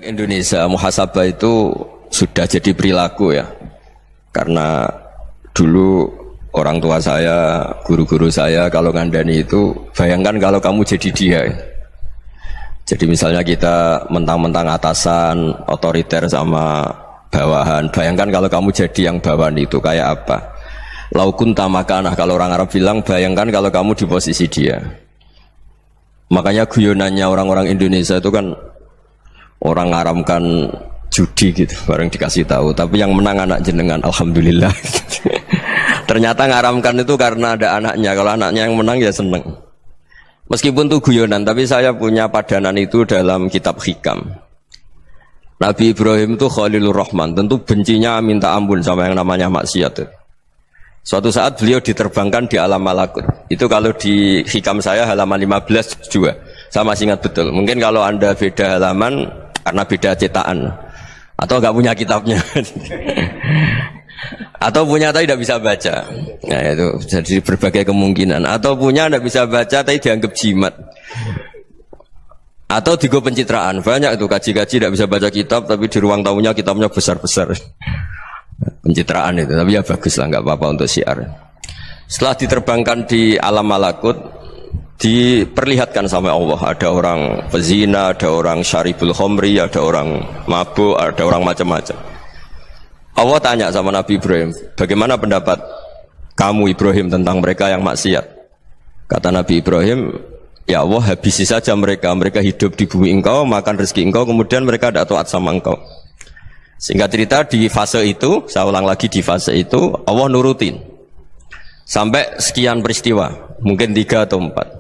Indonesia muhasabah itu sudah jadi perilaku ya, karena dulu orang tua saya, guru-guru saya kalau ngandani itu, bayangkan kalau kamu jadi dia ya. Jadi misalnya kita mentang-mentang atasan, otoriter sama bawahan, bayangkan kalau kamu jadi yang bawahan itu kayak apa. Laukun tamakanah, kalau orang Arab bilang, bayangkan kalau kamu di posisi dia. Makanya guyonannya orang-orang Indonesia itu kan orang ngaramkan judi gitu, bareng dikasih tahu. Tapi yang menang anak jenengan, alhamdulillah. Ternyata ngaramkan itu karena ada anaknya. Kalau anaknya yang menang ya seneng. Meskipun itu guyonan, tapi saya punya padanan itu dalam kitab Hikam. Nabi Ibrahim itu Khalilur Rahman, tentu bencinya minta ampun sama yang namanya maksiat. Suatu saat beliau diterbangkan di alam malakut. Itu kalau di Hikam saya halaman 15 juga. Saya masih ingat betul. Mungkin kalau Anda beda halaman karena beda cetakan, atau nggak punya kitabnya, atau punya tapi tidak bisa baca. Nah itu jadi berbagai kemungkinan. Atau punya tidak bisa baca tapi dianggap jimat. Atau digo pencitraan. Banyak itu kaji-kaji tidak bisa baca kitab tapi di ruang tamunya kitabnya besar-besar. Pencitraan itu, tapi ya bagus lah, nggak apa-apa untuk syiar. Setelah diterbangkan di alam malakut, diperlihatkan sama Allah, ada orang pezina, ada orang syaribul khomri, ada orang mabuk, ada orang macam-macam. Allah tanya sama Nabi Ibrahim, bagaimana pendapat kamu Ibrahim tentang mereka yang maksiat? Kata Nabi Ibrahim, ya Allah, habisi saja mereka. Mereka hidup di bumi engkau, makan rezeki engkau, kemudian mereka tidak taat sama engkau. Singkat cerita di fase itu, saya ulang lagi, di fase itu Allah nurutin sampai sekian peristiwa, mungkin 3 atau 4.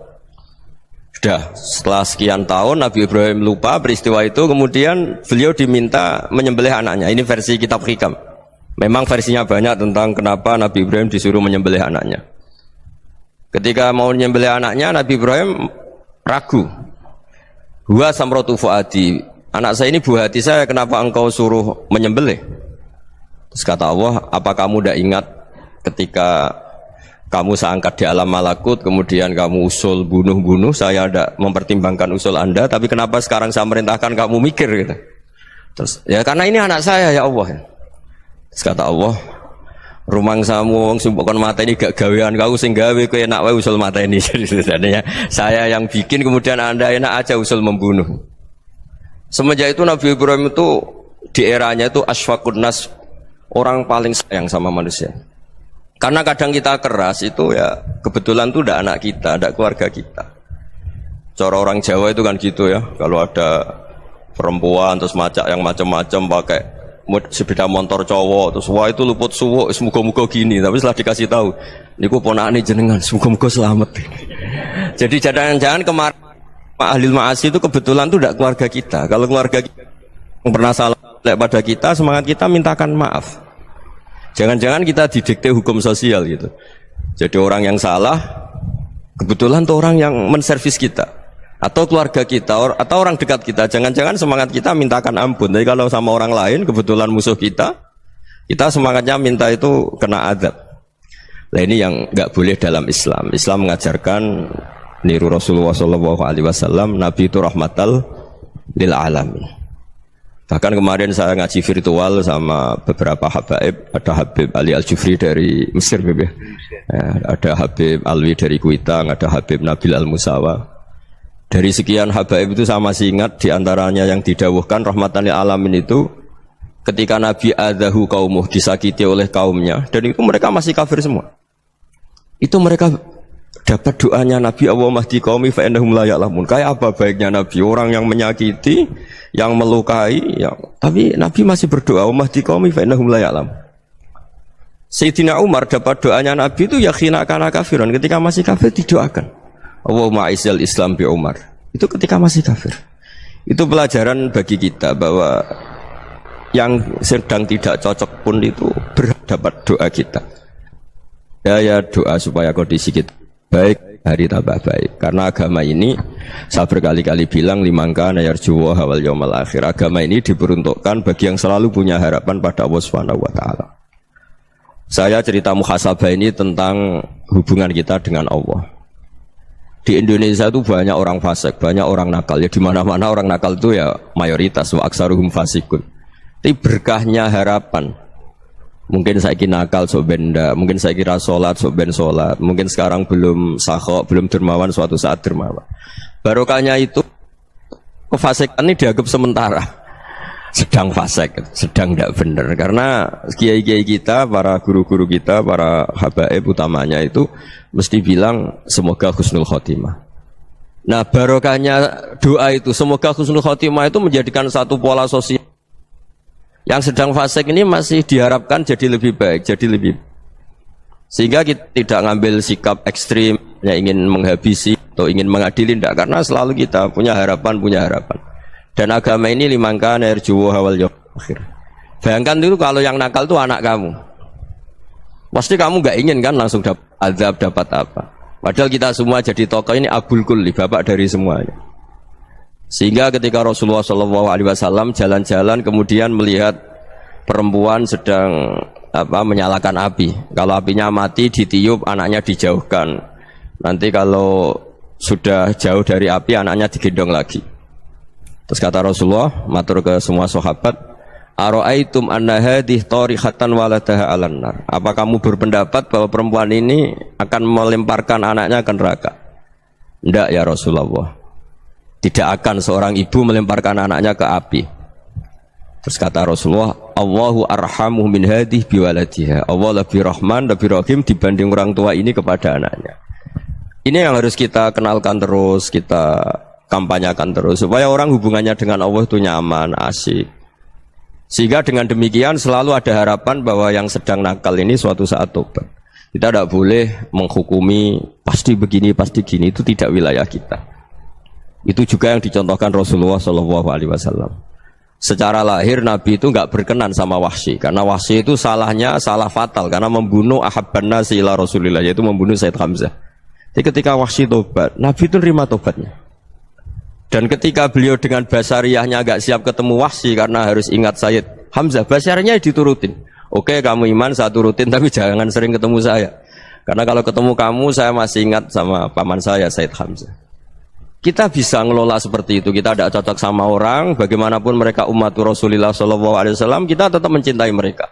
Sudah setelah sekian tahun Nabi Ibrahim lupa peristiwa itu, kemudian beliau diminta menyembelih anaknya. Ini versi kitab Hikam. Memang versinya banyak tentang kenapa Nabi Ibrahim disuruh menyembelih anaknya. Ketika mau menyembelih anaknya, Nabi Ibrahim ragu. Huwa samratu fuadi, anak saya ini buah hati saya, kenapa engkau suruh menyembelih? Terus kata Allah, apa kamu tidak ingat ketika kamu saya angkat di alam malakut, kemudian kamu usul bunuh-bunuh, saya tidak mempertimbangkan usul Anda, tapi kenapa sekarang saya merintahkan kamu mikir gitu? Terus, ya karena ini anak saya ya Allah. Terus kata Allah, rumang samu wong sumpukon mata ini gak gawean kau sing gawe kowe enak wae usul mata ini. Jadi sebenarnya saya yang bikin, kemudian Anda enak aja usul membunuh. Semenjak itu Nabi Ibrahim itu di eranya itu asfaqun nas, orang paling sayang sama manusia. Karena kadang kita keras itu ya kebetulan itu tidak anak kita, tidak keluarga kita. Cara orang Jawa itu kan gitu ya, kalau ada perempuan terus macak yang macam-macam pakai sepeda motor cowok, terus wah itu luput suwuk, semoga-moga gini. Tapi setelah dikasih tahu, niku ponakane jenengan, semoga-moga selamat. Jadi jangan-jangan kemarin ahli ma'asi itu kebetulan itu tidak keluarga kita. Kalau keluarga kita yang pernah salah pada kita, semangat kita mintakan maaf. Jangan-jangan kita didikte hukum sosial gitu. Jadi orang yang salah kebetulan itu orang yang menservis kita, atau keluarga kita, atau orang dekat kita. Jangan-jangan semangat kita mintakan ampun. Jadi kalau sama orang lain kebetulan musuh kita semangatnya minta itu kena adab. Nah ini yang nggak boleh dalam Islam. Islam mengajarkan niru Rasulullah SAW, Nabi itu rahmatal lil alamin. Bahkan kemarin saya ngaji virtual sama beberapa habaib, ada Habib Ali Al-Jufri dari Mesir, ya, ada Habib Alwi dari Kuitang, ada Habib Nabil Al-Musawa. Dari sekian habaib itu saya masih ingat diantaranya yang didawuhkan rahmatan lil alamin itu ketika Nabi adahu kaumuh, disakiti oleh kaumnya, dan itu mereka masih kafir semua. Itu mereka dapat doanya Nabi, Allahumma hdi qaumi fa innahum la ya'lamun. Kayak apa baiknya Nabi, orang yang menyakiti, yang melukai, tapi Nabi masih berdoa, Allahumma hdi qaumi fa innahum la ya'lamun. Sayyidina Umar dapat doanya Nabi itu yakhina kana kafiran, ketika masih kafir didoakan, Allahumma aizzal Islam bi Umar. Itu ketika masih kafir. Itu pelajaran bagi kita bahwa yang sedang tidak cocok pun itu berdapat doa kita. Ya doa supaya kondisi kita baik, hari tambah baik. Karena agama ini, saya berkali-kali bilang, limangkana yarjuwa wal yaumal akhir. Agama ini diperuntukkan bagi yang selalu punya harapan pada Allah Subhanahu wa taala. Saya cerita muhasabah ini tentang hubungan kita dengan Allah. Di Indonesia itu banyak orang fasik, banyak orang nakal. Ya di mana-mana orang nakal itu ya mayoritas, wa aksaruhum fasikun. Tapi berkahnya harapan. Mungkin saya kira nakal sok benda, mungkin saya kira sholat sok ben sholat, mungkin sekarang belum sakhok, belum dermawan, suatu saat dermawan. Barokahnya itu kefasikan ini dianggap sementara. Sedang fasik, sedang tidak benar. Karena kiai-kiai kita, para guru-guru kita, para habaib utamanya itu mesti bilang semoga husnul khotimah. Nah barokahnya doa itu semoga husnul khotimah itu menjadikan satu pola sosial. Yang sedang fasik ini masih diharapkan jadi lebih baik, jadi lebih. Sehingga kita tidak ngambil sikap ekstrim, yang ingin menghabisi atau ingin mengadili, tidak. Karena selalu kita punya harapan. Dan agama ini limangkan erjuwo hawal yawm akhir. Bayangkan dulu kalau yang nakal itu anak kamu. Pasti kamu nggak ingin kan langsung dapat azab, dapat apa. Padahal kita semua jadi tokoh ini abul kulli, bapak dari semuanya. Sehingga ketika Rasulullah SAW jalan-jalan kemudian melihat perempuan sedang menyalakan api. Kalau apinya mati ditiup, anaknya dijauhkan. Nanti kalau sudah jauh dari api, anaknya digendong lagi. Terus kata Rasulullah, matur ke semua sahabat, Aro'aitum anna hadih tarihatan waladaha alan nar. Apa kamu berpendapat bahwa perempuan ini akan melemparkan anaknya ke neraka? Tidak ya Rasulullah. Tidak akan seorang ibu melemparkan anaknya ke api. Terus kata Rasulullah, Allahu arhamu min hadih biwaladiha. Allah lebih rahman, lebih rahim dibanding orang tua ini kepada anaknya. Ini yang harus kita kenalkan terus, kita kampanyakan terus supaya orang hubungannya dengan Allah itu nyaman, asik. Sehingga dengan demikian selalu ada harapan bahwa yang sedang nakal ini suatu saat tobat. Kita tidak boleh menghukumi pasti begini, pasti gini, itu tidak wilayah kita. Itu juga yang dicontohkan Rasulullah SAW. Secara lahir Nabi itu nggak berkenan sama Wahsy, karena Wahsy itu salahnya salah fatal karena membunuh ahabban nasi ila Rasulillah, yaitu membunuh Sayyid Hamzah. Jadi ketika Wahsy tobat, Nabi itu nerima tobatnya. Dan ketika beliau dengan basariyahnya agak siap ketemu Wahsy karena harus ingat Sayyid Hamzah, basariyahnya diturutin. Oke, kamu iman, saya turutin, tapi jangan sering ketemu saya. Karena kalau ketemu kamu, saya masih ingat sama paman saya, Sayyid Hamzah. Kita bisa ngelola seperti itu. Kita tidak cocok sama orang, bagaimanapun mereka umat Rasulullah SAW, kita tetap mencintai mereka.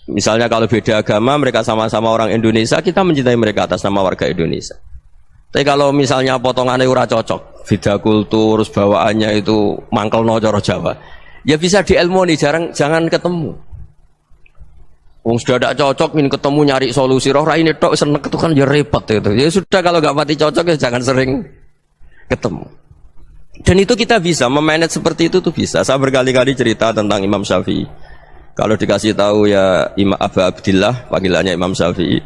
Misalnya kalau beda agama, mereka sama-sama orang Indonesia, kita mencintai mereka atas nama warga Indonesia. Tapi kalau misalnya potongannya ora cocok, beda kultur, bawaannya itu mangkel no coro Jawa, ya bisa diilmoni, jangan ketemu. Wong sudah tidak cocok, ingin ketemu nyari solusi. Roh ini tok seneng itu kan ya repot itu. Ya sudah kalau nggak pati cocok ya jangan sering ketemu. Dan itu kita bisa memanage seperti itu tuh bisa. Saya berkali-kali cerita tentang Imam Syafi'i. Kalau dikasih tahu ya Imam Abu Abdillah, panggilannya Imam Syafi'i,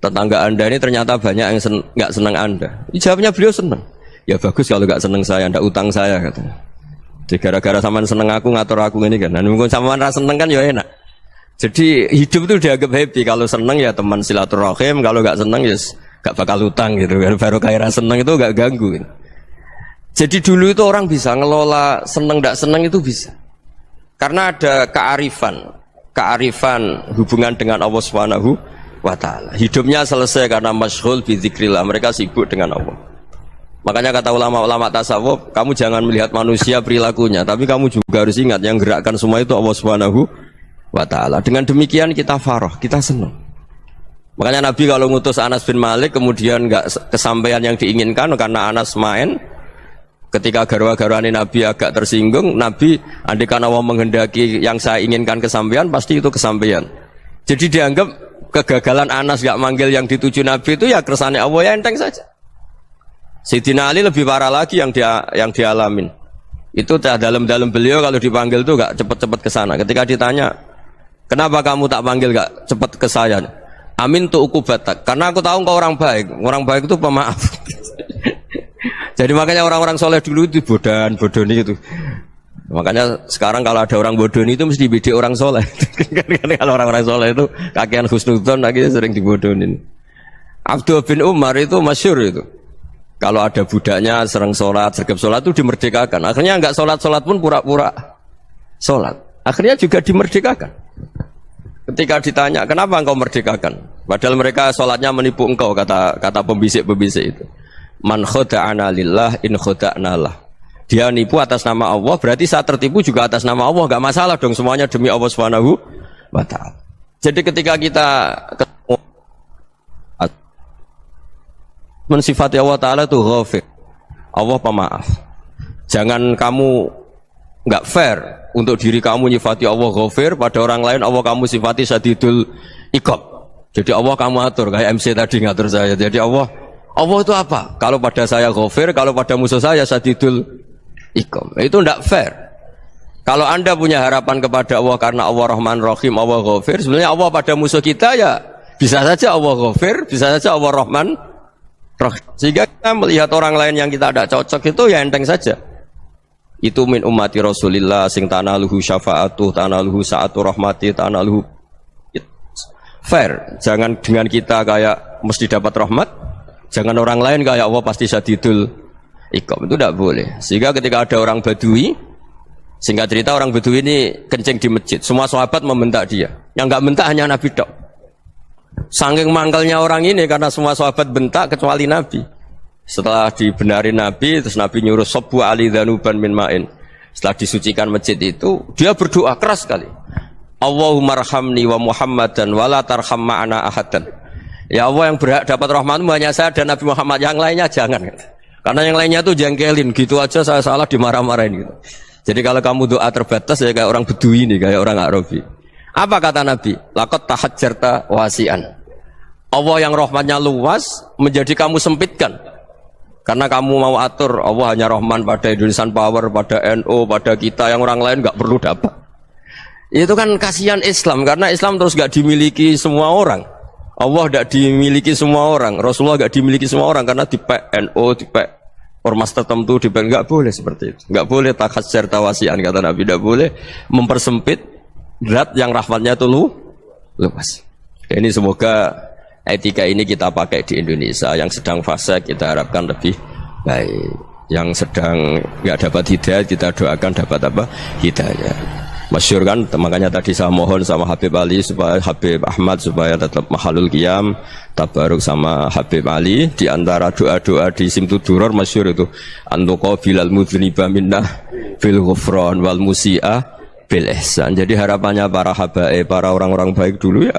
tetangga anda ini ternyata banyak yang nggak senang anda. Jawabnya beliau senang. Ya bagus kalau nggak senang saya, ndak utang saya katanya. Jadi gara-gara saman seneng aku ngatur aku ini kan. Dan mungkin saman rasa seneng kan ya enak. Jadi hidup itu dianggap happy. Kalau seneng ya teman silaturahim, kalau nggak seneng ya nggak bakal utang gitu. Baru kaya seneng itu nggak ganggu. Gitu. Jadi dulu itu orang bisa ngelola seneng ndak seneng itu bisa. Karena ada kearifan hubungan dengan Allah Subhanahu wa ta'ala. Hidupnya selesai karena masyghul bi dzikrillah, mereka sibuk dengan Allah. Makanya kata ulama-ulama tasawuf, kamu jangan melihat manusia perilakunya, tapi kamu juga harus ingat yang gerakkan semua itu Allah Subhanahu wa ta'ala. Dengan demikian kita farah, kita senang. Makanya Nabi kalau ngutus Anas bin Malik kemudian nggak kesampaian yang diinginkan karena Anas main, ketika garwa-garwani Nabi agak tersinggung, Nabi andai karena Allah menghendaki yang saya inginkan kesampaian, pasti itu kesampaian. Jadi dianggap kegagalan Anas gak manggil yang dituju Nabi itu ya kersane Allah, ya enteng saja. Sayyidina Ali lebih parah lagi yang dialamin. Itu dalam-dalam beliau kalau dipanggil itu gak cepat-cepat ke sana. Ketika ditanya, kenapa kamu tak panggil gak cepat ke saya? Amin tu ukubatak. Karena aku tahu kau orang baik. Orang baik itu pemaaf. Jadi makanya orang-orang soleh dulu itu bodoh itu. Makanya sekarang kalau ada orang bodoh itu mesti bidik orang soleh. Kalau orang-orang soleh itu kakean husnudzon lagi sering dibodohin. Abdul bin Umar itu masyhur itu. Kalau ada budaknya sering sholat, sergap sholat itu dimerdekakan. Akhirnya nggak sholat pun pura-pura sholat. Akhirnya juga dimerdekakan. Ketika ditanya kenapa engkau merdekakan, padahal mereka sholatnya menipu engkau, kata pembisik-pembisik itu. Man khoda'ana lillah in khoda'na lah. Dia nipu atas nama Allah, berarti saat tertipu juga atas nama Allah, enggak masalah dong, semuanya demi Allah Subhanahu wa ta'ala. Jadi ketika kita ketemu mensifati Allah Ta'ala itu ghafir, Allah pemaaf. Jangan kamu enggak fair untuk diri kamu nyifati Allah ghafir, pada orang lain Allah kamu sifati syadidul iqab. Jadi Allah kamu atur, kayak MC tadi ngatur saya. Jadi Allah itu apa? Kalau pada saya ghafir, kalau pada musuh saya syadidul iqab. Itu tidak fair. Kalau Anda punya harapan kepada Allah karena Allah Rahman Rahim, Allah ghafir, sebenarnya Allah pada musuh kita ya bisa saja Allah ghafir, bisa saja Allah Rahman Rahim. Sehingga kita melihat orang lain yang kita tidak cocok itu ya enteng saja. Itu min ummati Rasulillah sing tanaluhu syafa'atuh, tanaluhu sa'atu rahmati, tanaluhu fair. Jangan dengan kita kayak mesti dapat rahmat, jangan orang lain kayak Allah pasti syadidul iqab. Itu tidak boleh. Sehingga ketika ada orang Badui, singkat cerita orang Badui ini kencing di masjid, semua sahabat membentak dia. Yang enggak bentak hanya Nabi tok. Saking mangkalnya orang ini karena semua sahabat bentak kecuali Nabi. Setelah dibenarin Nabi, terus Nabi nyuruh sabbu ali dhanuban min ma'in. Setelah disucikan masjid itu, dia berdoa keras sekali. Allahumma arhamni wa Muhammadan wa la tarham ma'ana ahadan. Ya Allah, yang berhak dapat rahmatmu hanya saya dan Nabi Muhammad, yang lainnya jangan. Karena yang lainnya tuh jengkelin, gitu aja saya salah dimarah-marahin gitu. Jadi kalau kamu doa terbatas ya kayak orang Bedui ini, kayak orang Arabi. Apa kata Nabi? Laqad tahajjarta wasi'an. Allah yang rahmatnya luas menjadi kamu sempitkan. Karena kamu mau atur Allah hanya Rahman pada Indonesian Power, pada NU, pada kita, yang orang lain nggak perlu dapat. Itu kan kasihan Islam, karena Islam terus gak dimiliki semua orang. Allah gak dimiliki semua orang, Rasulullah gak dimiliki semua orang, karena di NU, di ormas tertentu, di gak boleh seperti itu. Gak boleh takhasyar tawasian, kata Nabi, gak boleh mempersempit zat yang rahmatnya itu luas. Ini semoga etika ini kita pakai di Indonesia. Yang sedang fase kita harapkan lebih baik. Yang sedang gak dapat hidayah kita doakan dapat apa? Hidayah. Masyhur kan, makanya tadi saya mohon sama Habib Ali supaya Habib Ahmad supaya tetap mahalul qiyam, tabaruk sama Habib Ali. Di antara doa-doa di Simtuduror masyhur itu antuqa bilal mudhniba minnah bil ghufran wal musi'ah bil ihsan. Jadi harapannya para habaib, para orang-orang baik dulu ya,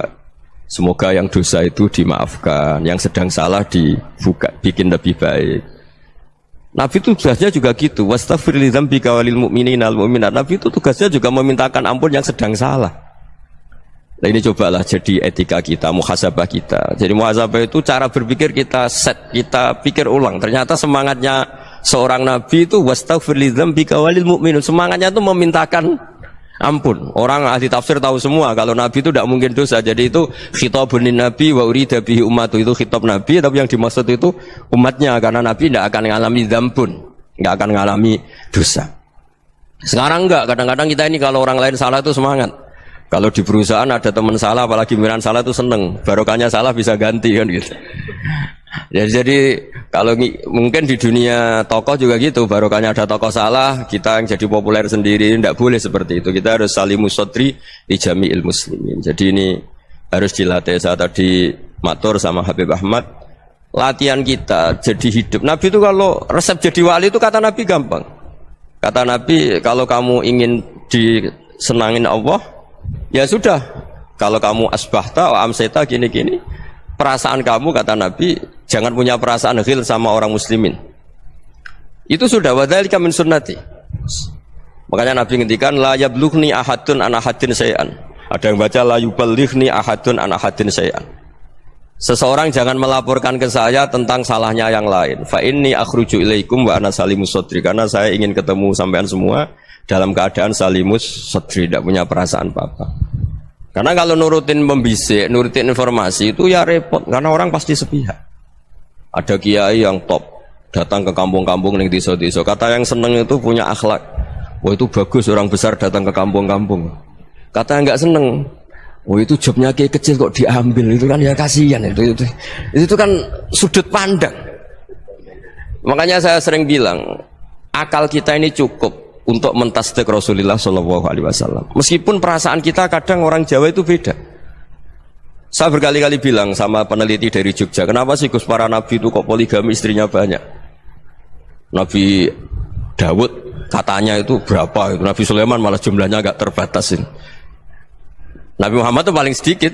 semoga yang dosa itu dimaafkan, yang sedang salah dibuka, bikin lebih baik. Nabi itu tugasnya juga gitu. Wastaghfir li dzambika walil mu'minina wal mu'minat. Nabi itu tugasnya juga memintakan ampun yang sedang salah. Nah, ini cobalah jadi etika kita, muhasabah kita. Jadi muhasabah itu cara berpikir kita set, kita pikir ulang. Ternyata semangatnya seorang nabi itu wastaghfir li dzambika walil mu'minun. Semangatnya itu memintakan ampun. Orang ahli tafsir tahu semua kalau Nabi itu tidak mungkin dosa. Jadi itu khitabun Nabi wa urida bihi ummatu, itu khitab Nabi, tapi yang dimaksud itu umatnya, karena Nabi tidak akan mengalami dzambun, tidak akan mengalami dosa. Sekarang enggak, kadang-kadang kita ini kalau orang lain salah itu semangat. Kalau di perusahaan ada teman salah, apalagi miran salah itu seneng, barokahnya salah bisa ganti kan gitu. Jadi kalau mungkin di dunia tokoh juga gitu, barokahnya ada tokoh salah, kita yang jadi populer sendiri, tidak boleh seperti itu. Kita harus salimus sodri di jami'il muslimin. Jadi ini harus dilatih. Saya tadi matur sama Habib Ahmad, latihan kita jadi hidup. Nabi itu kalau resep jadi wali itu kata Nabi gampang. Kata Nabi, kalau kamu ingin disenangin Allah, ya sudah. Kalau kamu asbahta wa amseta gini-gini, perasaan kamu, kata Nabi, jangan punya perasaan ghil sama orang muslimin. Itu sudah wadzalika min sunnati. Makanya Nabi ngendikan la yablughni ahadun an ahadin syai'an. Ada yang baca la yuballighni ahadun an ahadin syai'an. Seseorang jangan melaporkan ke saya tentang salahnya yang lain. Fa inni akhruju ilaikum wa ana salimus sadri. Karena saya ingin ketemu sampean semua dalam keadaan salimus sadri, tidak punya perasaan apa-apa. Karena kalau nurutin membisik, nurutin informasi itu ya repot, karena orang pasti sepihak. Ada kiai yang top, datang ke kampung-kampung ning desa-desa. Kata yang seneng itu punya akhlak. Wah itu bagus orang besar datang ke kampung-kampung. Kata yang nggak seneng, wah itu jobnya kiai kecil kok diambil, itu kan ya kasihan itu kan sudut pandang. Makanya saya sering bilang, akal kita ini cukup untuk mentasdik Rasulullah Shallallahu Alaihi Wasallam. Meskipun perasaan kita kadang orang Jawa itu beda. Saya berkali-kali bilang sama peneliti dari Jogja, kenapa sih Gus para nabi itu kok poligami istrinya banyak? Nabi Dawud katanya itu berapa itu. Nabi Sulaiman malah jumlahnya agak terbatasin. Nabi Muhammad itu paling sedikit.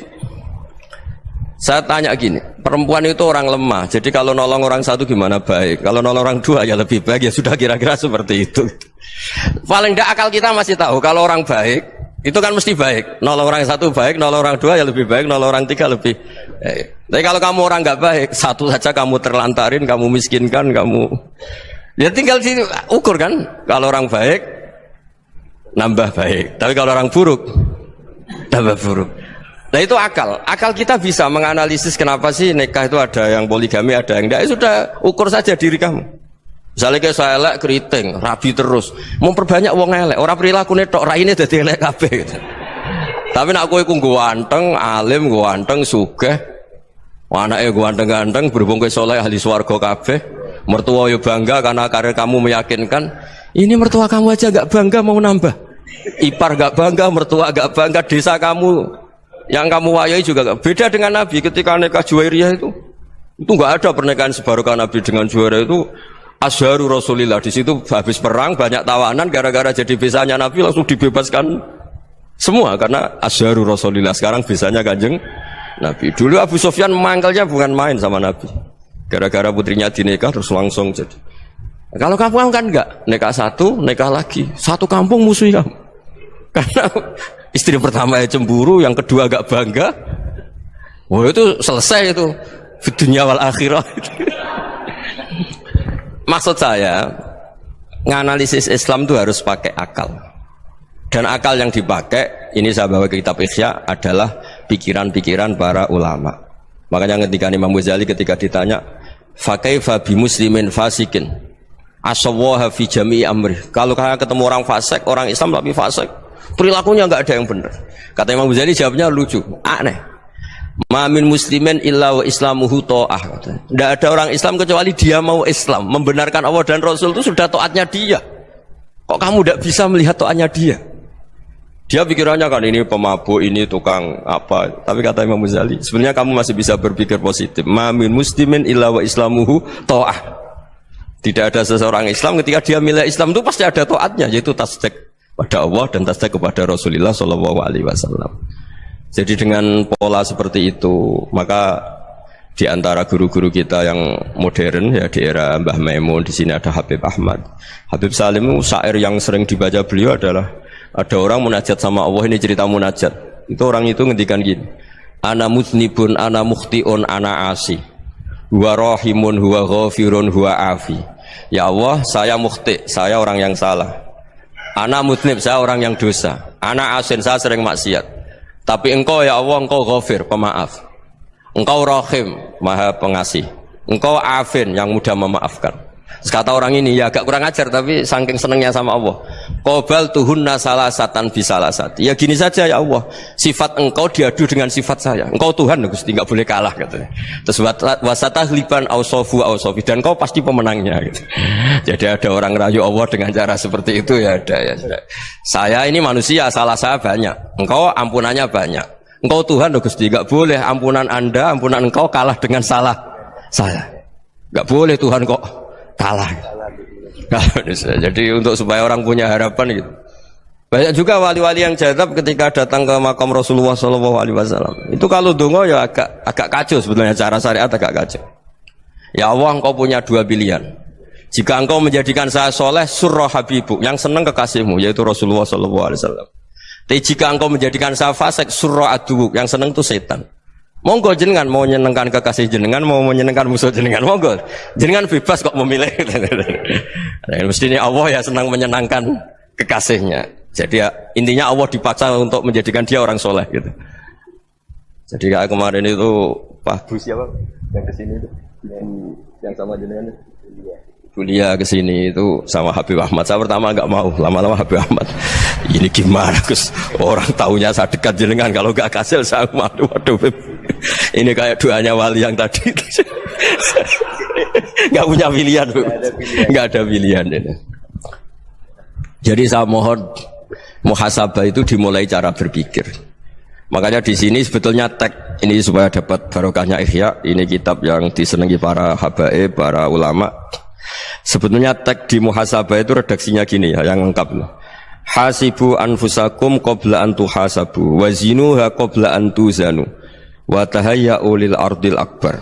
Saya tanya gini, perempuan itu orang lemah, jadi kalau nolong orang satu gimana baik, kalau nolong orang dua ya lebih baik, ya sudah kira-kira seperti itu. Paling tidak akal kita masih tahu kalau orang baik itu kan mesti baik, nolong orang satu baik, nolong orang dua ya lebih baik, nolong orang tiga lebih baik. Tapi kalau kamu orang nggak baik, satu saja kamu terlantarin, kamu miskinkan, kamu ya tinggal diukur kan. Kalau orang baik nambah baik, tapi kalau orang buruk tambah buruk. Nah itu akal kita bisa menganalisis kenapa sih nikah itu ada yang poligami, ada yang tidak. Sudah ukur saja diri kamu. Misalnya kayak saya elek keriting, rabi terus, memperbanyak wong elek, orang perilaku netok, raine dadi elek kabeh. Gitu. Tapi nak kowe ku ganteng, alim, ganteng, sugih, anake ganteng-ganteng, berhubung kowe saleh ahli swarga kabeh, mertua yo bangga karena karir kamu meyakinkan. Ini mertua kamu aja gak bangga mau nambah. Ipar gak bangga, mertua gak bangga, desa kamu yang kamu wayai juga gak beda dengan Nabi ketika nikah Juwairiyah itu nggak ada pernikahan sebarokah Nabi dengan Juwairiyah itu asharu Rasulillah. Di situ habis perang banyak tawanan gara-gara jadi besanya Nabi langsung dibebaskan semua karena asharu Rasulillah. Sekarang besanya Kanjeng Nabi. Dulu Abu Sufyan mangkalnya bukan main sama Nabi gara-gara putrinya dinikah terus langsung jadi. Kalau kamu kan enggak, nikah satu, nikah lagi, satu kampung musuh kamu karena istri pertama ya cemburu, yang kedua agak bangga. Wah itu selesai itu dunia wal akhirah. Maksud saya nganalisis Islam itu harus pakai akal. Dan akal yang dipakai ini saya bawa ke kitab Ihya adalah pikiran-pikiran para ulama. Makanya ketika Imam Ghazali ketika ditanya fakaifa bi muslimin fasikin asawwaha fi jami'i amri. Kalau kalian ketemu orang fasik, orang Islam tapi fasik, perilakunya nggak ada yang benar. Kata Imam Ghazali jawabnya lucu, aneh. Ma min muslimin illa wa islamuhu ta'ah. Tidak ada orang Islam kecuali dia mau Islam, membenarkan Allah dan Rasul itu sudah taatnya dia. Kok kamu tidak bisa melihat taatnya dia? Dia pikirannya kan ini pemabuk, ini tukang apa. Tapi kata Imam Ghazali, sebenarnya kamu masih bisa berpikir positif. Ma min muslimin illa wa islamuhu ta'ah. Tidak ada seseorang Islam ketika dia milih Islam itu pasti ada taatnya, yaitu tasdik pada Allah dan tasdik kepada Rasulullah Shallallahu Alaihi Wasallam. Jadi dengan pola seperti itu, maka di antara guru-guru kita yang modern ya di era Mbah Maimun, di sini ada Habib Ahmad, Habib Salim, syair yang sering dibaca beliau adalah ada orang munajat sama Allah. Ini cerita munajat. Itu orang itu ngendikan gini, ana muznibun, ana mukhtiun, ana asi, huwa rahimun, huwa ghafirun, huwa afi. Ya Allah, saya mukhti, saya orang yang salah. Ana mutnib, saya orang yang dosa. Ana asin, saya sering maksiat. Tapi engkau ya Allah, engkau ghafir, pemaaf. Engkau rahim, maha pengasih. Engkau afin, yang mudah memaafkan. Kata orang ini, ya agak kurang ajar, tapi saking senengnya sama Allah. Qobal tuhunna salasatan bisalasati. Ya gini saja ya Allah, sifat engkau diadu dengan sifat saya. Engkau Tuhan, Gusti, nggak boleh kalah katanya. Terus wasatahliban ausofu ausofi, dan kau pasti pemenangnya gitu. Jadi ada orang rayu Allah dengan cara seperti itu ya ada ya. Saya ini manusia, salah saya banyak. Engkau ampunannya banyak. Engkau Tuhan, Gusti, nggak boleh ampunan Anda, ampunan engkau kalah dengan salah saya. Nggak boleh Tuhan kok kalah. Jadi untuk supaya orang punya harapan gitu. Banyak juga wali-wali yang jadab ketika datang ke makam Rasulullah SAW. Itu kalau dongo ya agak kacau sebetulnya, cara syariat agak kacau. Ya Allah, engkau punya dua pilihan. Jika engkau menjadikan saya soleh, surah habibu, yang senang kekasihmu, yaitu Rasulullah SAW. Tapi jika engkau menjadikan saya fasik, surah adubu, yang senang itu setan. Monggo jenengan mau menyenangkan kekasih jenengan, mau menyenangkan musuh jenengan, monggo jenengan bebas kok memilih. Mestinya Allah ya senang menyenangkan kekasihnya. Jadi ya, intinya Allah dipaksa untuk menjadikan dia orang soleh gitu. Jadi kayak kemarin itu Pak Bu siapa yang kesini itu, yang sama jenengan kuliah kesini itu sama Habib Ahmad. Saya pertama nggak mau, lama-lama Habib Ahmad ini gimana Gus, orang taunya saya dekat jenengan, kalau nggak kasil saya waduh ini kayak doanya wali yang tadi. Nggak punya pilihan, nggak ada pilihan ini. Jadi saya mohon muhasabah itu dimulai cara berpikir. Makanya di sini sebetulnya tag ini supaya dapat barokahnya Ihya. Ini kitab yang disenangi para habaib, para ulama. Sebetulnya teks di muhasabah itu redaksinya gini ya, yang lengkap. Hasibu anfusakum qabla an tuhasabu wa zinuha qabla an tuzanu wa tahayya'u lil ardil akbar.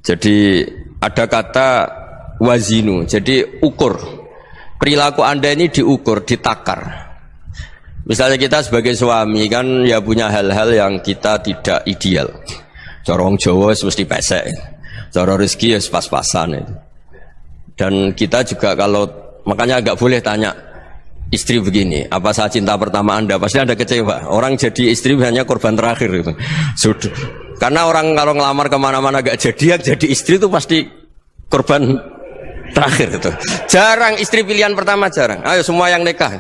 Jadi ada kata wazinu, jadi ukur. Perilaku Anda ini diukur, ditakar. Misalnya kita sebagai suami kan ya punya hal-hal yang kita tidak ideal. Cara wong Jawa mesti pesek. Cara rezeki ya pas-pasan itu. Dan kita juga kalau makanya enggak boleh tanya istri begini, apa saat cinta pertama Anda? Pasti Anda kecewa. Orang jadi istri hanya korban terakhir gitu. Sudah. Karena orang kalau ngelamar kemana-mana gak jadi, yang jadi istri itu pasti korban terakhir gitu. Jarang istri pilihan pertama, jarang. Ayo semua yang nikah.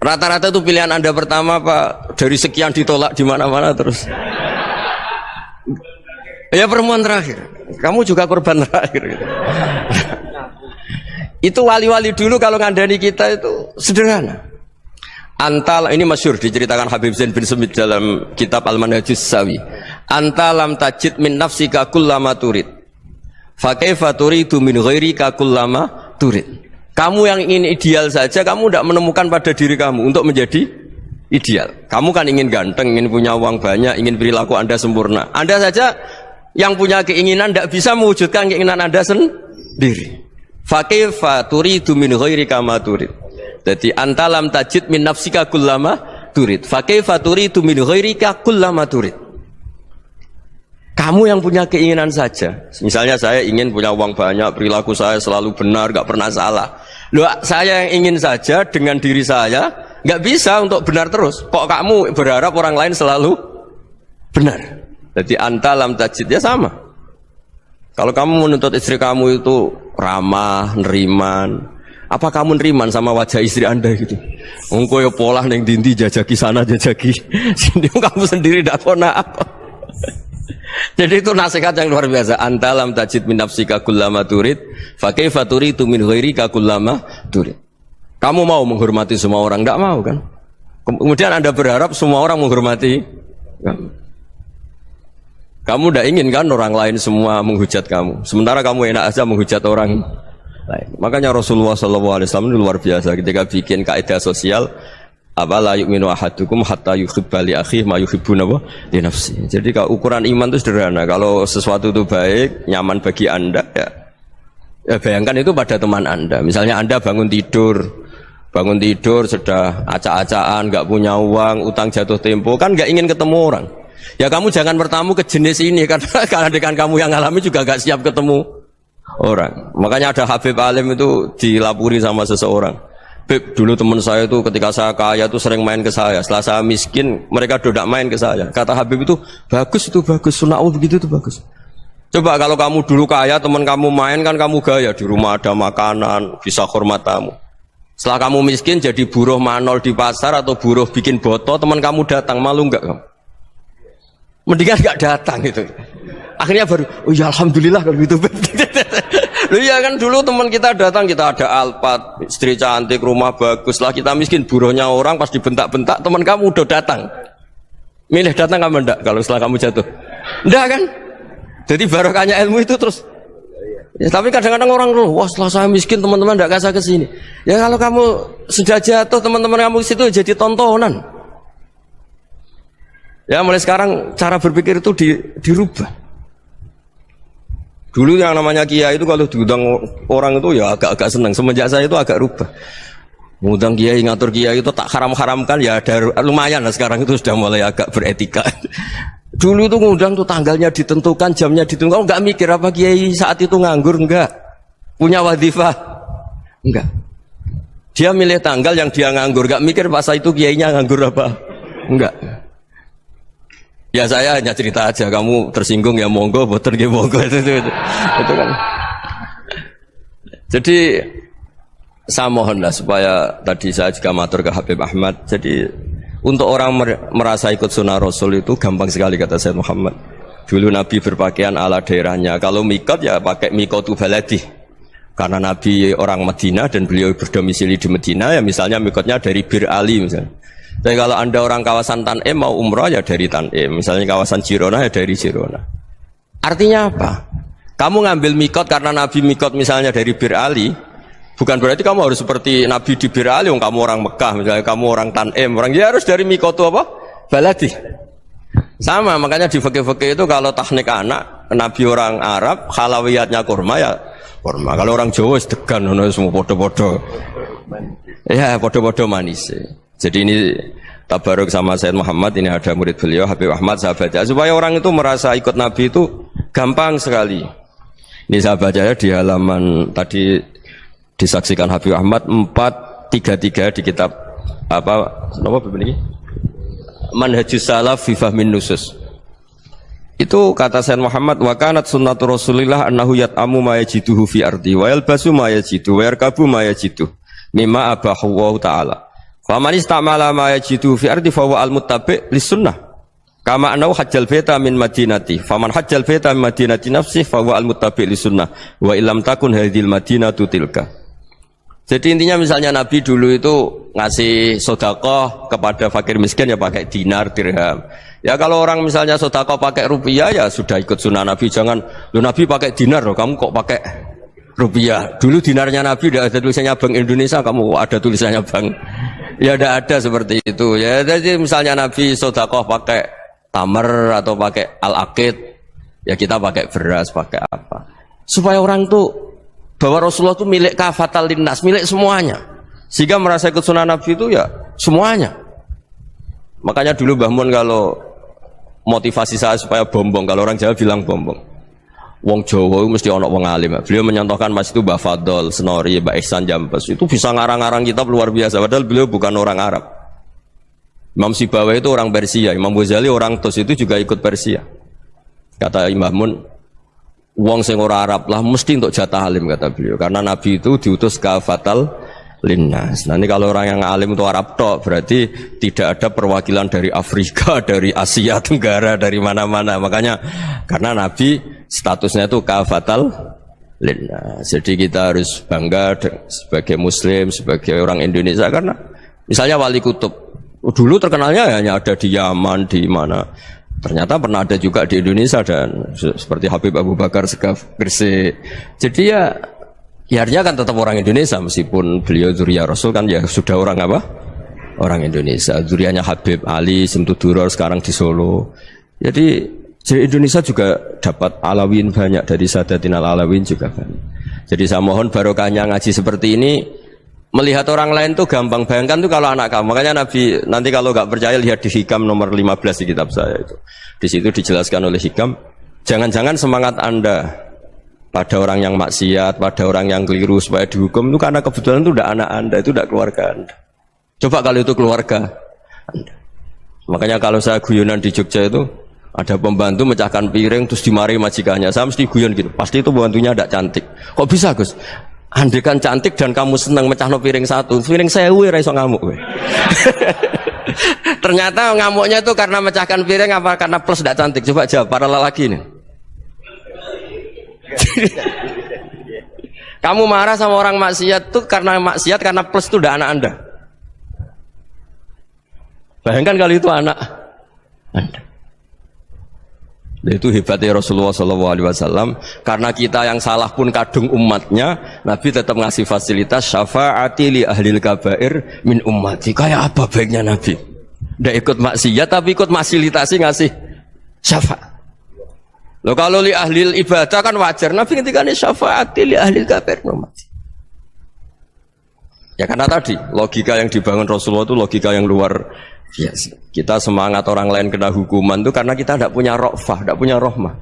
Rata-rata itu pilihan Anda pertama Pak, dari sekian ditolak di mana-mana terus. Ya perempuan terakhir. Kamu juga korban terakhir gitu. Itu wali-wali dulu kalau ngandani kita itu sederhana. Antal ini masyhur diceritakan Habib Zain bin Semit dalam kitab Al-Manhajus Sawi. Antalam tajid min nafsika kullama turid. Fa kaifa turidu min ghairika kullama turid. Kamu yang ingin ideal saja kamu tidak menemukan pada diri kamu untuk menjadi ideal. Kamu kan ingin ganteng, ingin punya uang banyak, ingin perilaku Anda sempurna. Anda saja yang punya keinginan tidak bisa mewujudkan keinginan Anda sendiri. Fakaifa turidu min ghairika ma turid. Jadi antalam tajid min nafsika kullama turid. Fakaifa turidu min ghairika kullama turid. Kamu yang punya keinginan saja. Misalnya saya ingin punya uang banyak, perilaku saya selalu benar, gak pernah salah. Loh, saya yang ingin saja dengan diri saya gak bisa untuk benar terus. Kok kamu berharap orang lain selalu benar? Jadi antalam tajid ya sama. Kalau kamu menuntut istri kamu itu ramah, neriman, apa kamu neriman sama wajah istri Anda gitu? Engko ya pola neng dindi jajaki sana jajaki sini, kamu sendiri tidak pernah apa. Jadi itu nasihat yang luar biasa. Antalam tajid min nafsika kullama turid, fa kaifa turidu min ghairika kullama turid. Kamu mau menghormati semua orang? Tidak mau kan? Kemudian Anda berharap semua orang menghormati kamu. Kamu tidak ingin kan orang lain semua menghujat kamu. Sementara kamu enak aja menghujat orang lain. Makanya Rasulullah SAW itu luar biasa ketika bikin kaidah sosial. Apa la yu'minu ahadukum hatta yuhibba li akhihi ma yuhibbu li nafsi. Jadi kalau ukuran iman itu sederhana. Kalau sesuatu itu baik, nyaman bagi Anda ya bayangkan itu pada teman Anda. Misalnya Anda bangun tidur sudah acak-acakan, nggak punya uang, utang jatuh tempo, kan nggak ingin ketemu orang. Ya kamu jangan bertamu ke jenis ini karena dengan kamu yang alami juga gak siap ketemu orang. Makanya ada Habib Alim itu dilapuri sama seseorang. Beb, dulu teman saya itu ketika saya kaya itu sering main ke saya. Setelah saya miskin, mereka tidak main ke saya. Kata Habib itu bagus, sunnaul begitu itu bagus. Coba kalau kamu dulu kaya, teman kamu main kan kamu gaya, di rumah ada makanan, bisa hormat tamu. Setelah kamu miskin jadi buruh manol di pasar atau buruh bikin boto, teman kamu datang, malu enggak kamu? Mendingan gak datang gitu. Akhirnya baru, oh ya alhamdulillah kalau gitu. Loh ya kan dulu teman kita datang, kita ada Alphard, istri cantik, rumah bagus. Lah kita miskin, buruhnya orang pas dibentak-bentak, teman kamu udah datang. Milih datang kamu enggak kalau setelah kamu jatuh? Enggak kan? Jadi barokahnya ilmu itu terus. Ya, tapi kadang-kadang orang loh, wah setelah saya miskin teman-teman enggak kasih ke sini. Ya kalau kamu sudah jatuh, teman-teman kamu ke situ jadi tontonan. Ya mulai sekarang cara berpikir itu dirubah. Dulu yang namanya kiai itu kalau diundang orang itu ya agak-agak senang. Semenjak saya itu agak rubah. Mengundang kiai, ngatur kiai itu tak haram-haramkan ya ada lumayan lah sekarang itu sudah mulai agak beretika. Dulu itu ngundang tuh tanggalnya ditentukan, jamnya ditentukan. Enggak mikir apa kiai saat itu nganggur, enggak. Punya wadifah, enggak. Dia milih tanggal yang dia nganggur, enggak mikir pas itu kiainya nganggur apa, enggak. Ya saya hanya cerita aja, kamu tersinggung ya monggo, boten nggih monggo itu kan. Jadi saya mohonlah supaya tadi saya juga matur ke Habib Ahmad. Jadi untuk orang merasa ikut sunnah Rasul itu gampang sekali kata Sayyid Muhammad. Dulu Nabi berpakaian ala daerahnya. Kalau mikot ya pakai mikotu baladi. Karena Nabi orang Madinah dan beliau berdomisili di Madinah ya misalnya mikotnya dari Bir Ali misalnya. Tapi kalau Anda orang kawasan Tanim mau umrah ya dari Tanim, misalnya kawasan Jirona ya dari Jirona. Artinya apa? Kamu ngambil mikot karena Nabi mikot misalnya dari Bir Ali, bukan berarti kamu harus seperti Nabi di Bir Ali, kamu orang Mekah, misalnya kamu orang Tanim, orang dia harus dari mikot itu apa? Baladi. Sama, makanya di fikih-fikih itu kalau teknik anak, Nabi orang Arab, halawiyatnya kurma ya kurma. Kalau orang Jawa sedegan, semua podo-podo. Ya, podo-podo manis. Jadi ini tabaruk sama Sayyid Muhammad, ini ada murid beliau Habib Ahmad, sahabatnya, supaya orang itu merasa ikut Nabi itu gampang sekali. Ini saya baca ya di halaman tadi disaksikan Habib Ahmad 433 di kitab apa ini? Manhajus Salaf fi Fahmin Nusus. Itu kata Sayyid Muhammad, wa kanat sunnatu Rasulillah annahu yat'amu ma yajiduhu fi ardi wa yalbasu ma yajidu wa yarkabu ma yajidu mimma abahu Allah taala. Fa man istamala ma yajidu fi ardi fa huwa al-muttabi' lis-sunnah. Kama anau hajjal baita min madinati, faman hajjal baita min madinati nafsi fa huwa al-muttabi' li sunnah wa illam takun hadhil madinatu tilka. Jadi intinya misalnya Nabi dulu itu ngasih sedekah kepada fakir miskin ya pakai dinar, dirham. Ya kalau orang misalnya sedekah pakai rupiah ya sudah ikut sunnah Nabi, jangan lu Nabi pakai dinar loh, kamu kok pakai rupiah. Dulu dinarnya Nabi tidak ada tulisannya Bank Indonesia, kamu ada tulisannya Bank. Ya tidak ada seperti itu. Ya jadi misalnya Nabi sedekah pakai tamar atau pakai al-aqid, ya kita pakai beras, pakai apa, supaya orang tuh bahwa Rasulullah itu milik kafatal linnas, milik semuanya, sehingga merasa ikut sunnah Nabi itu ya semuanya. Makanya dulu Mbah Mun kalau motivasi saya supaya bombong, kalau orang Jawa bilang bombong, wong Jawa itu mesti ono wong alim. Beliau menyontohkan mas itu Mbah Fadol, Senori, Mbah Ihsan Jambes, itu bisa ngarang-ngarang kitab luar biasa, padahal beliau bukan orang Arab. Imam Sibawai itu orang Persia, Imam Ghazali orang Tus itu juga ikut Persia. Kata Imam Mun, wong sing ora Arab lah mesti untuk jatah alim, kata beliau. Karena Nabi itu diutus kafatal linnas. Nah ini kalau orang yang alim itu Arab tok, berarti tidak ada perwakilan dari Afrika, dari Asia Tenggara, dari mana-mana. Makanya karena Nabi statusnya itu kafatal linnas. Jadi kita harus bangga sebagai Muslim, sebagai orang Indonesia, karena misalnya Wali Kutub dulu terkenalnya hanya ada di Yaman, di mana. Ternyata pernah ada juga di Indonesia, dan seperti Habib Abu Bakar Segaf Gresik. Jadi ya artinya kan tetap orang Indonesia, meskipun beliau zuriyah Rasul kan ya sudah orang apa? Orang Indonesia. Zuriyahnya Habib Ali Simtuduror sekarang di Solo. Jadi Indonesia juga dapat alawin banyak, dari Sadatin al-Alawin juga banyak. Jadi saya mohon barokahnya ngaji seperti ini. Melihat orang lain tuh gampang, bayangkan tuh kalau anak kamu. Makanya Nabi, nanti kalau nggak percaya lihat di Hikam nomor 15 di kitab saya itu. Di situ dijelaskan oleh Hikam, jangan-jangan semangat Anda pada orang yang maksiat, pada orang yang keliru supaya dihukum itu karena kebetulan itu udah anak Anda, itu udah keluarga Anda. Coba kalau itu keluarga Anda. Makanya kalau saya guyonan di Jogja itu, ada pembantu mecahkan piring terus dimarahi majikannya, saya mesti guyon gitu, pasti itu pembantunya tidak cantik. Kok bisa Gus? Andai kan cantik dan kamu senang mecahno piring satu, piring 1000 ora iso ngamuk kowe. Ternyata ngamuknya itu karena mecahkan piring apa karena plus tidak cantik? Coba jawab para lelaki ini. Kamu marah sama orang maksiat tuh karena maksiat, karena plus itu udah anak Anda. Bayangkan kalau itu anak Anda. Itu hebatnya Rasulullah SAW, karena kita yang salah pun kadung umatnya, Nabi tetap ngasih fasilitas syafaati li ahlil kabair min ummati. Kayak apa baiknya Nabi? Nggak ikut maksiat tapi ikut fasilitasi ngasih syafaat. Loh kalau li ahlil ibadah kan wajar, Nabi ketika ini syafaati li ahlil kabair min ummati. Ya karena tadi logika yang dibangun Rasulullah itu logika yang luar biasa. Kita semangat orang lain kena hukuman itu karena kita tidak punya ra'fah, tidak punya rahmah.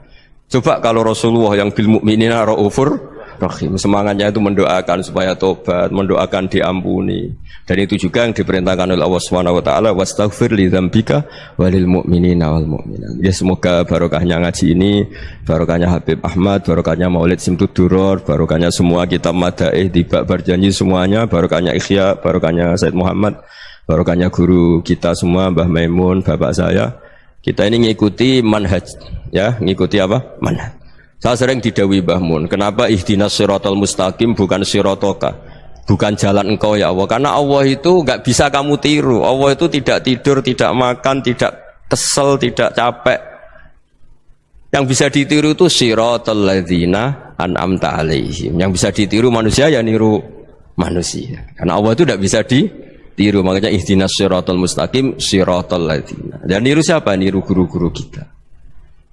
Coba kalau Rasulullah yang bil mu'minina ra'ufur rahim, semangatnya itu mendoakan supaya tobat, mendoakan diampuni. Dan itu juga yang diperintahkan oleh Allah Subhanahu wa taala, wastaghfir li dzambika walil mu'minina wal mu'minat. Ya semoga barokahnya ngaji ini, barokahnya Habib Ahmad, barokahnya Maulid Simtuduror, barokahnya semua kitab madaih, tiba berjanji semuanya, barokahnya Ikhya, barokahnya Said Muhammad, barokahnya guru kita semua, Mbah Maimun, bapak saya. Kita ini ngikuti manhaj, ya, ngikuti apa? Manhaj. Saya sering didhawuhi Mbah Mun, kenapa ihdinas siratal mustaqim bukan siratoka, bukan jalan engkau ya Allah? Karena Allah itu enggak bisa kamu tiru. Allah itu tidak tidur, tidak makan, tidak kesel, tidak capek. Yang bisa ditiru itu siratal ladzina an'amta alaihim. Yang bisa ditiru manusia ya niru manusia. Karena Allah itu tidak bisa ditiru. Makanya ihdinas siratal mustaqim siratal ladzina. Dan niru siapa? Niru guru-guru kita.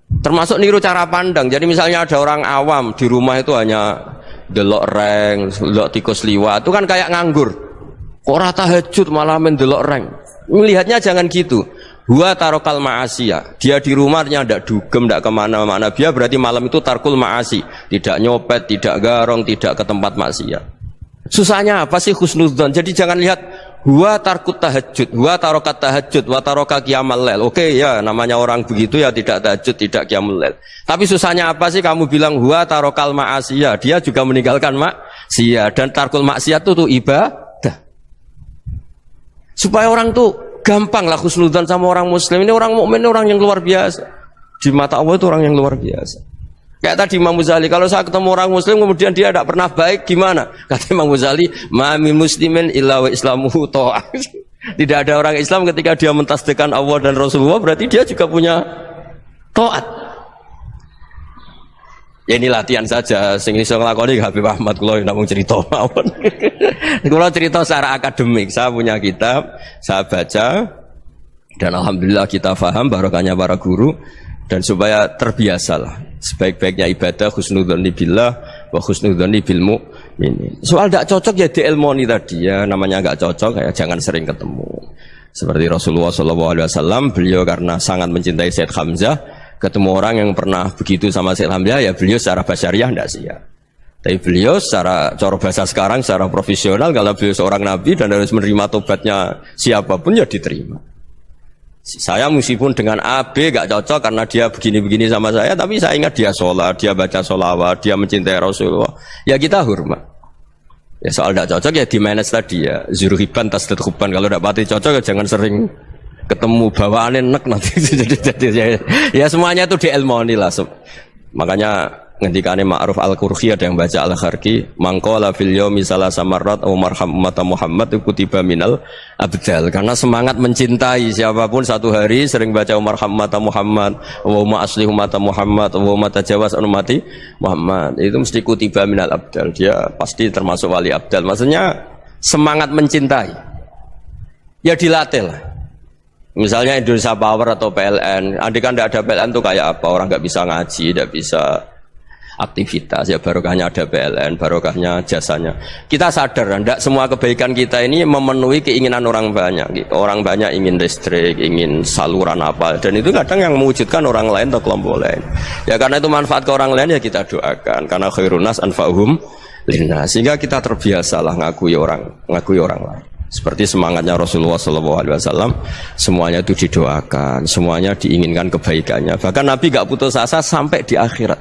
Termasuk niru cara pandang. Jadi misalnya ada orang awam di rumah itu hanya delok reng, delok tikus liwat, itu kan kayak nganggur. Ora tahajud malah mendelok reng. Melihatnya jangan gitu. Huwa tarokal ma'asiyah. Dia di rumahnya tidak dugem, tidak kemana-mana. Dia berarti malam itu tarkul ma'asi. Tidak nyopet, tidak garong, tidak ke tempat maksiat. Susahnya apa sih husnudzon? Jadi jangan lihat huwa tarkut tahajud, huwa tarokat tahajud, wa taroka qiyamal lail. Oke ya, namanya orang begitu ya tidak tahajud, tidak qiyamul lail. Tapi susahnya apa sih kamu bilang huwa tarokal ma'asiyah? Dia juga meninggalkan maksiat, dan tarkul maksiat itu tuh ibadah. Supaya orang tuh gampang lah husnudzon sama orang muslim. Ini orang mukmin, orang yang luar biasa. Di mata Allah itu orang yang luar biasa. Kayak tadi Imam Ghazali, kalau saya ketemu orang muslim kemudian dia tidak pernah baik, gimana? Kata Imam Ghazali, ma min muslimin illa wa islamuhu ta'ah. Tidak ada orang Islam ketika dia mentasdihkan Allah dan Rasulullah, berarti dia juga punya taat. Ya ini latihan saja, sing iso nglakoni Habib Ahmad kula namung cerita mawon. Kula cerita secara akademik, saya punya kitab, saya baca dan alhamdulillah kita paham barokahnya para guru, dan supaya terbiasalah sebaik-baiknya ibadah husnudzonni billah wa husnudzonni bil mu'minin. Soal tidak cocok ya diilmoni tadi ya, namanya enggak cocok ya jangan sering ketemu. Seperti Rasulullah SAW, beliau karena sangat mencintai Sayyid Hamzah, ketemu orang yang pernah begitu sama Sayyid Hamzah, ya beliau secara basyariah tidak siap. Tapi beliau secara cara bahasa sekarang, secara profesional, kalau beliau seorang nabi dan harus menerima tobatnya siapapun ya diterima. Saya meskipun dengan A, B gak cocok karena dia begini-begini sama saya, tapi saya ingat dia sholat, dia baca sholawat, dia mencintai Rasulullah, ya kita hormat. Ya soal tidak cocok ya di manage tadi ya, zuruhiban tasdid huban. Kalau tidak pati cocok ya jangan sering ketemu, bawaannya enek nanti. Ya semuanya itu diilmoni lah. Makanya ngendikane Ma'ruf Al-Qurhi ada yang baca Al-Kharqi, mangqala fil yaumi salasa marrat aw marham ummata Muhammad kutiba minal abdal. Karena semangat mencintai siapapun satu hari sering baca marham ummata Muhammad, wa ma asli ummata Muhammad, wa ma tajawaz an ummati Muhammad, itu mesti kutiba minal abdal. Dia pasti termasuk wali abdal. Maksudnya semangat mencintai ya dilatih lah. Misalnya Indonesia Power atau PLN, andai kan tidak ada PLN itu kayak apa? Orang nggak bisa ngaji, tidak bisa aktivitas, ya barokahnya ada PLN, barokahnya jasanya. Kita sadar, tidak semua kebaikan kita ini memenuhi keinginan orang banyak. Orang banyak ingin listrik, ingin saluran apa, dan itu kadang yang mewujudkan orang lain atau kelompok lain. Ya karena itu manfaat ke orang lain ya kita doakan. Karena khairun nas anfa'uhum linnas. Sehingga kita terbiasalah ngakui orang lain. Seperti semangatnya Rasulullah SAW, semuanya itu didoakan, semuanya diinginkan kebaikannya. Bahkan Nabi gak putus asa sampai di akhirat.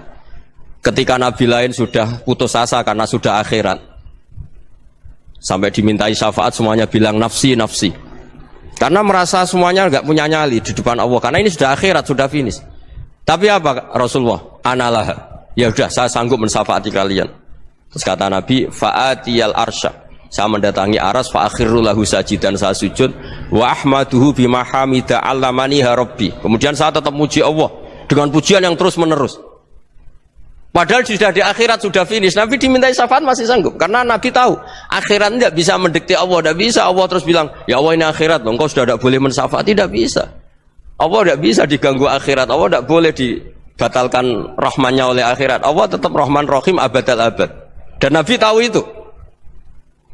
Ketika Nabi lain sudah putus asa karena sudah akhirat, sampai dimintai syafaat semuanya bilang nafsi, nafsi. Karena merasa semuanya gak punya nyali di depan Allah. Karena ini sudah akhirat, sudah finish. Tapi apa Rasulullah? Analah. Ya udah, saya sanggup mensyafaati kalian. Terus kata Nabi, fa'atiyal arsya. Saya mendatangi aras, fa'akhiru lahu sajidan, saya sujud, wa ahmaduhu bima hamida allamaniha rabbi. Kemudian saya tetap muji Allah dengan pujian yang terus menerus. Padahal sudah di akhirat, sudah finish. Nabi dimintai syafaat masih sanggup. Karena Nabi tahu akhirat tidak bisa mendikte Allah. Tidak bisa Allah terus bilang, ya Allah ini akhirat loh, engkau sudah tidak boleh mensyafaat. Tidak bisa. Allah tidak bisa diganggu akhirat. Allah tidak boleh dibatalkan rahmannya oleh akhirat. Allah tetap Rahman Rahim abadal abad. Dan Nabi tahu itu.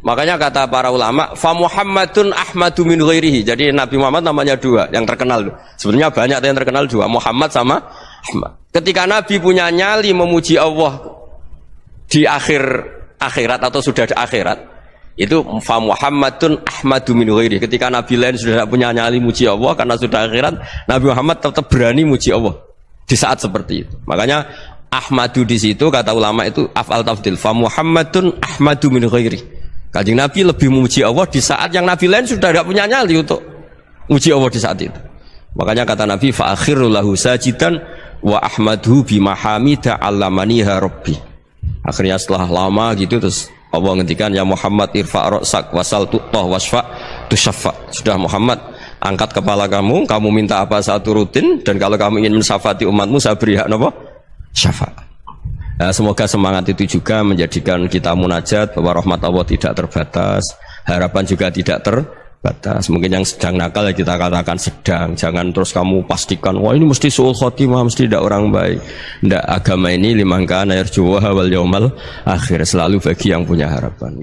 Makanya kata para ulama, fa Muhammadun ahmadu min ghairihi. Jadi Nabi Muhammad namanya dua yang terkenal. Sebenarnya banyak yang terkenal dua, Muhammad sama Ahmad. Ketika Nabi punya nyali memuji Allah di akhirat atau sudah di akhirat, itu fa Muhammadun ahmadu min ghairihi. Ketika Nabi lain sudah tidak punya nyali muji Allah karena sudah akhirat, Nabi Muhammad tetap berani muji Allah di saat seperti itu. Makanya Ahmadu di situ kata ulama itu af'al tafdil, fa Muhammadun ahmadu min ghairihi. Kanjeng Nabi lebih memuji Allah di saat yang Nabi lain sudah tidak punya nyali untuk memuji Allah di saat itu. Makanya kata Nabi, fa'akhiru lahu sajidan wa ahmadhu bimahamida allamaniha rabbi. Akhirnya setelah lama gitu terus Allah ngendikan, ya Muhammad irfa' ra'sak wasal tu'tah wasfa' tusyaffa. Sudah Muhammad, angkat kepala kamu minta apa saya turutin, dan kalau kamu ingin mensyafaati umatmu saya beri hak apa? syafaat. Nah, semoga semangat itu juga menjadikan kita munajat bahwa rahmat Allah tidak terbatas, harapan juga tidak terbatas. Mungkin yang sedang nakal ya kita katakan sedang. Jangan terus kamu pastikan wah ini mesti suul khotimah, mesti tidak orang baik. Tidak, agama ini liman kana yarjuwaha wal yaumal akhir, selalu bagi yang punya harapan.